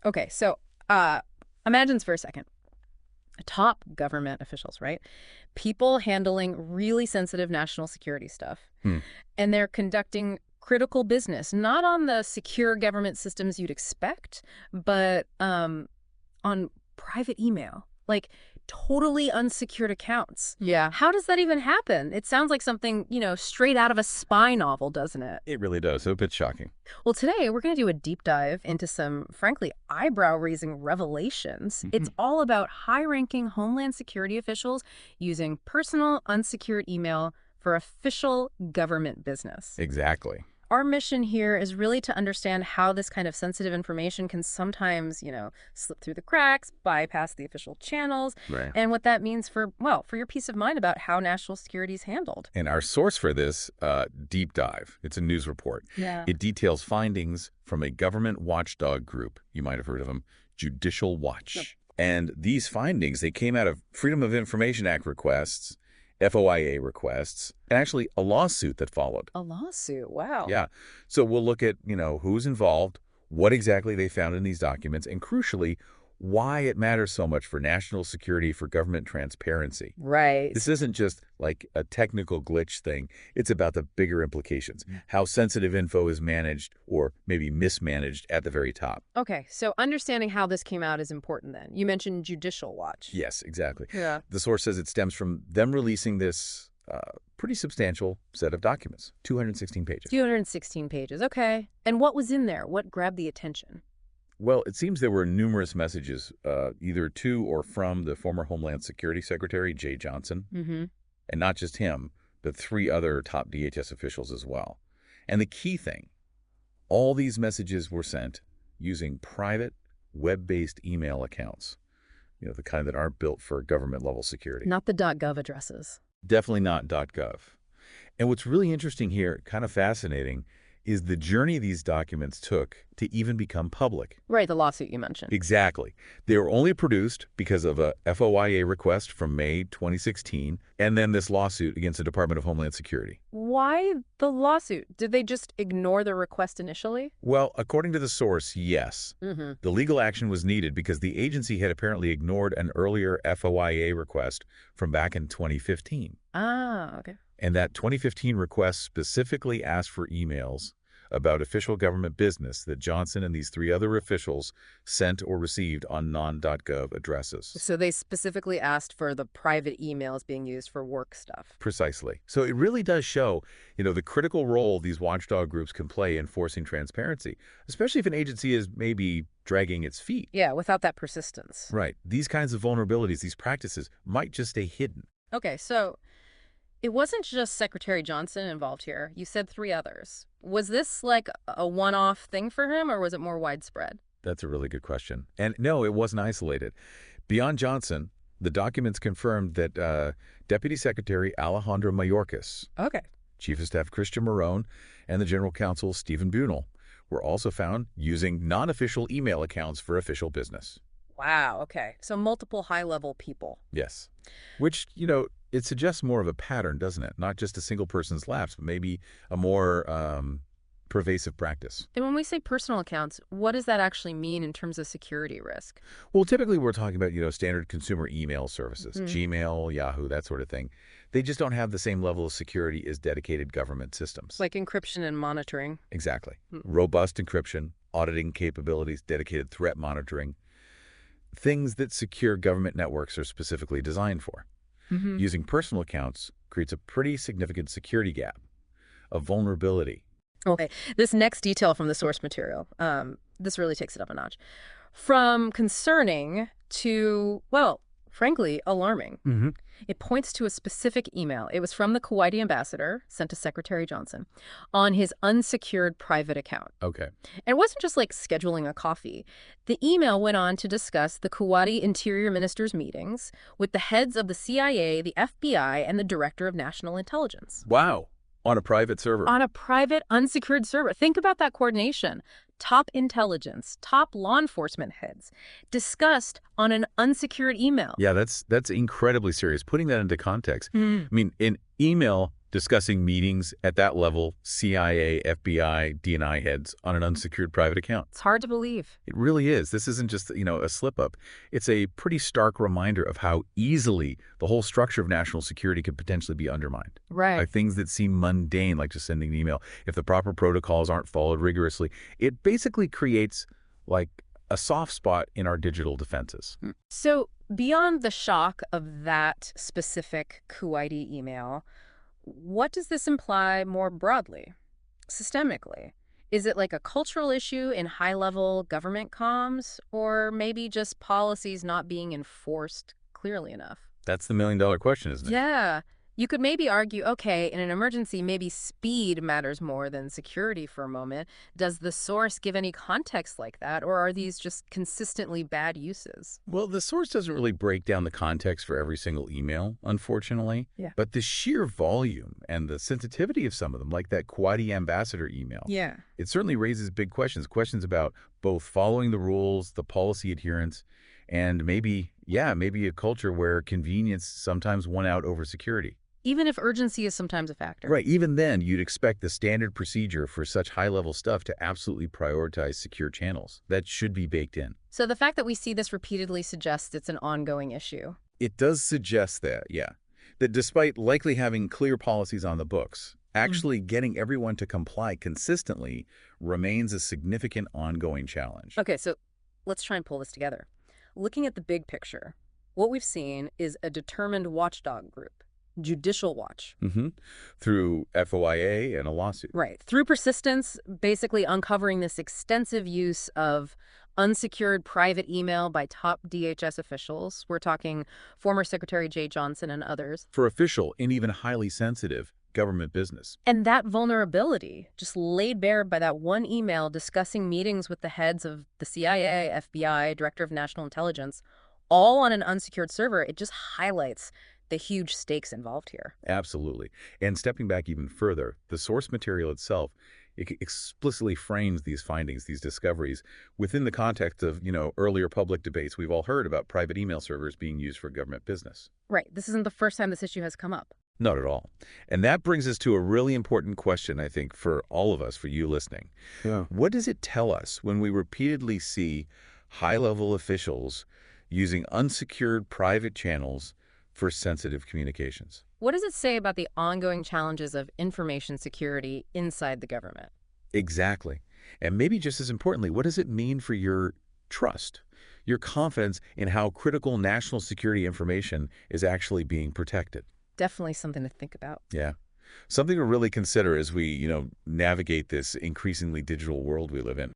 Okay, so imagine this for a second. Top government officials, right? People handling really sensitive national security stuff. Hmm. And they're conducting critical business, not on the secure government systems you'd expect, but on private email, like totally unsecured accounts. Yeah. How does that even happen? It sounds like something, straight out of a spy novel, doesn't it? It really does. So a bit shocking. Well, today we're going to do a deep dive into some, frankly, eyebrow-raising revelations. It's all about high-ranking Homeland Security officials using personal unsecured email for official government business. Exactly. Our mission here is really to understand how this kind of sensitive information can sometimes, slip through the cracks, bypass the official channels, Right. and what that means for your peace of mind about how national security is handled. And our source for this deep dive, it's a news report. Yeah. It details findings from a government watchdog group. You might have heard of them, Judicial Watch. Yep. And these findings, they came out of Freedom of Information Act requests, FOIA requests, and actually a lawsuit that followed. A lawsuit. Wow. Yeah. So we'll look at, who's involved, what exactly they found in these documents, and crucially, why it matters so much for national security, for government transparency. Right. This isn't just like a technical glitch thing. It's about the bigger implications, how sensitive info is managed or maybe mismanaged at the very top. Okay, so understanding how this came out is important then. You mentioned Judicial Watch. Yes, exactly. Yeah. The source says it stems from them releasing this pretty substantial set of documents, 216 pages. 216 pages. Okay. And what was in there? What grabbed the attention? Well, it seems there were numerous messages, either to or from the former Homeland Security Secretary, Jay Johnson, and not just him, but 3 other top DHS officials as well. And the key thing, all these messages were sent using private, web-based email accounts, the kind that aren't built for government-level security. Not the .gov addresses. Definitely not .gov. And what's really interesting here, kind of fascinating, is the journey these documents took to even become public. Right, the lawsuit you mentioned. Exactly. They were only produced because of a FOIA request from May 2016, and then this lawsuit against the Department of Homeland Security. Why the lawsuit? Did they just ignore the request initially? Well, according to the source, yes. The legal action was needed because the agency had apparently ignored an earlier FOIA request from back in 2015. Ah, okay. And that 2015 request specifically asked for emails about official government business that Johnson and these 3 other officials sent or received on non.gov addresses. So they specifically asked for the private emails being used for work stuff. Precisely. So it really does show, the critical role these watchdog groups can play in forcing transparency, especially if an agency is maybe dragging its feet. Yeah, without that persistence. Right. These kinds of vulnerabilities, these practices might just stay hidden. Okay, so it wasn't just Secretary Johnson involved here. You said 3 others. Was this like a one-off thing for him, or was it more widespread? That's a really good question. And no, it wasn't isolated. Beyond Johnson, the documents confirmed that Deputy Secretary Alejandro Mayorkas, Okay. Chief of Staff Christian Marone, and the General Counsel Stephen Bunel were also found using non-official email accounts for official business. Wow, okay. So multiple high-level people. Yes. Which, it suggests more of a pattern, doesn't it? Not just a single person's lapse, but maybe a more pervasive practice. And when we say personal accounts, what does that actually mean in terms of security risk? Well, typically we're talking about, standard consumer email services, Gmail, Yahoo, that sort of thing. They just don't have the same level of security as dedicated government systems. Like encryption and monitoring. Exactly. Robust encryption, auditing capabilities, dedicated threat monitoring, things that secure government networks are specifically designed for. Using personal accounts creates a pretty significant security gap, a vulnerability. Okay, this next detail from the source material, this really takes it up a notch. From concerning to, well, frankly, alarming. It points to a specific email. It was from the Kuwaiti ambassador, sent to Secretary Johnson, on his unsecured private account. Okay. And it wasn't just like scheduling a coffee. The email went on to discuss the Kuwaiti interior minister's meetings with the heads of the CIA, the FBI, and the director of national intelligence. Wow. On a private server. On a private, unsecured server. Think about that coordination. Top intelligence, top law enforcement heads, discussed on an unsecured email. Yeah, that's incredibly serious. Putting that into context, I mean, in Email discussing meetings at that level, CIA, FBI, D&I heads on an unsecured private account. It's hard to believe. It really is. This isn't just, a slip-up. It's a pretty stark reminder of how easily the whole structure of national security could potentially be undermined. Right. By things that seem mundane, like just sending an email. If the proper protocols aren't followed rigorously, it basically creates, like, a soft spot in our digital defenses. So beyond the shock of that specific Kuwaiti email, what does this imply more broadly, systemically? Is it like a cultural issue in high-level government comms, or maybe just policies not being enforced clearly enough? That's the million-dollar question, isn't it? Yeah. You could maybe argue, okay, in an emergency, maybe speed matters more than security for a moment. Does the source give any context like that, or are these just consistently bad uses? Well, the source doesn't really break down the context for every single email, unfortunately. Yeah. But the sheer volume and the sensitivity of some of them, like that Kuwaiti ambassador email, Yeah. it certainly raises big questions. Questions about both following the rules, the policy adherence, and maybe a culture where convenience sometimes won out over security. Even if urgency is sometimes a factor. Right. Even then, you'd expect the standard procedure for such high-level stuff to absolutely prioritize secure channels. That should be baked in. So the fact that we see this repeatedly suggests it's an ongoing issue. It does suggest that, yeah. That despite likely having clear policies on the books, actually getting everyone to comply consistently remains a significant ongoing challenge. Okay, so let's try and pull this together. Looking at the big picture, what we've seen is a determined watchdog group, Judicial Watch. Through FOIA and a lawsuit. Right. Through persistence, basically uncovering this extensive use of unsecured private email by top DHS officials. We're talking former Secretary Jay Johnson and others. For official and even highly sensitive government business. And that vulnerability, just laid bare by that one email discussing meetings with the heads of the CIA, FBI, Director of National Intelligence, all on an unsecured server, it just highlights the huge stakes involved here. Absolutely. And stepping back even further, the source material itself, it explicitly frames these findings, these discoveries, within the context of, earlier public debates we've all heard about private email servers being used for government business. Right. This isn't the first time this issue has come up. Not at all. And that brings us to a really important question, I think, for all of us, for you listening. Yeah. What does it tell us when we repeatedly see high-level officials using unsecured private channels for sensitive communications? What does it say about the ongoing challenges of information security inside the government? Exactly. And maybe just as importantly, what does it mean for your trust, your confidence in how critical national security information is actually being protected? Definitely something to think about. Yeah. Something to really consider as we, navigate this increasingly digital world we live in.